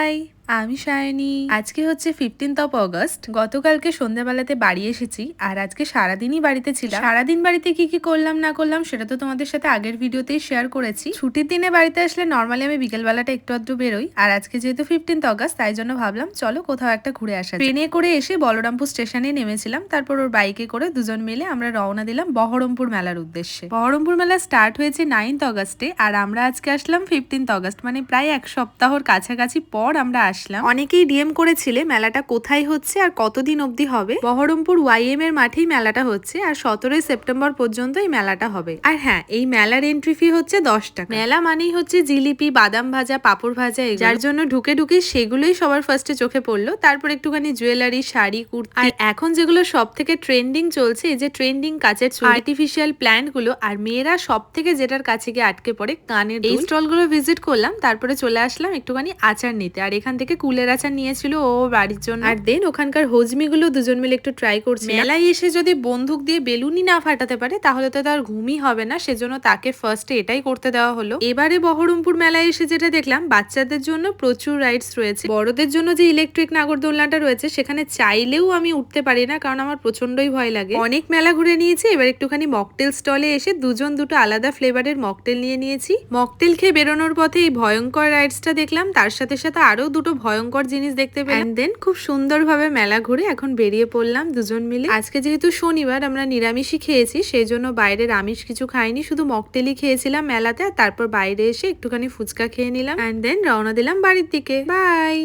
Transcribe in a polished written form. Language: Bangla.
হাই, আমি সায়নী। আজকে হচ্ছে 15th অগস্ট। গতকালকে সন্ধ্যাবেলাতে বাড়ি এসেছি আর আজকে সারাদিনই বাড়িতে ছিলাম। সারাদিন বাড়িতে কি কি করলাম না করলাম সেটা তো তোমাদের সাথে আগের ভিডিওতেই শেয়ার করেছি। ছুটির দিনে বাড়িতে আসলে নর্মালি আমি বিকেলবেলাটা একটু আধটু বেরোই, আর আজকে যেহেতু 15th অগস্ট তাই জন্য ভাবলাম চলো কোথাও একটা ঘুরে আসা। ট্রেনে করে এসে বলরামপুর স্টেশনে নেমেছিলাম, তারপর ওর বাইকে করে দুজন মিলে আমরা রওনা দিলাম বহরমপুর মেলার উদ্দেশ্যে। বহরমপুর মেলা স্টার্ট হয়েছে 9th অগস্টে আর আমরা আজকে আসলাম 15th অগস্ট, মানে প্রায় এক সপ্তাহর কাছাকাছি পর আমরা আসলাম। অনেকেই ডিএম করেছিলে মেলাটা কোথায় হচ্ছে আর কতদিন অবধি হবে। বহরমপুর ওয়াইএম এর মাঠেই মেলাটা হচ্ছে আর 17ই সেপ্টেম্বর পর্যন্ত এই মেলাটা হবে। আর হ্যাঁ, এই মেলার এন্ট্রি ফি হচ্ছে 10 টাকা। মেলা মানেই হচ্ছে জিলিপি, বাদাম ভাজা, পাপড় ভাজা, যার জন্য ঢুকে ঢুকে সেগুলোই সবার ফার্স্টে চোখে পড়লো। তারপর একটুখানি জুয়েলারি, শাড়ি, কুর্তি, আর এখন যেগুলো সব থেকে ট্রেন্ডিং চলছে এই যে ট্রেন্ডিং কাচের আর্টিফিশিয়াল প্ল্যান্ট গুলো, আর মেয়েরা সব থেকে যেটার কাছে গিয়ে আটকে পড়ে কানের দুল। এই স্টল গুলো ভিজিট করলাম, তারপরে চলে আসলাম একটুখানি আচার নিতে। আর এখান থেকে কুলের আচার নিয়েছিল ও বাড়ির জন্য, আর দেন ওখানকার হজমি গুলো দুজন মিলে একটু ট্রাই করছি। মেলায় এসে যদি বন্দুক দিয়ে বেলুনই না ফাটাতে পারে তাহলে তো তার ঘুমই হবে না, সেজন্য তাকে ফার্স্টে এটাই করতে দেওয়া হলো। এবারে বহরমপুর মেলায় এসে যেটা দেখলাম, বাচ্চাদের জন্য প্রচুর রাইডস রয়েছে। বড়দের জন্য যে ইলেকট্রিক নাগরদোলনাটা রয়েছে সেখানে চাইলেও আমি উঠতে পারি না, কারণ আমার প্রচন্ডই ভয় লাগে। অনেক মেলা ঘুরে নিয়েছি, এবার একটুখানি মকটেল স্টলে এসে দুটো আলাদা ফ্লেভারের মকটেল নিয়ে নিয়েছি। মকটেল খেয়ে বেরোনোর পথে এই ভয়ঙ্কর রাইডসটা দেখলাম, তার সাথে সাথে আরো দুটো ভয়ঙ্কর জিনিস দেখতে পেলাম। এন্ড দেন খুব সুন্দরভাবে মেলা ঘুরে এখন বেরিয়ে পড়লাম দুজন মিলে। আজকে যেহেতু শনিবার আমরা নিরামিষই খেয়েছি, সেই জন্য বাইরের আমিষ কিছু খাইনি, শুধু মকটেলই খেয়েছিলাম মেলাতে। আর তারপর বাইরে এসে একটুখানি ফুচকা খেয়ে নিলাম, এন্ড দেন রওনা দিলাম বাড়ির দিকে। বাই।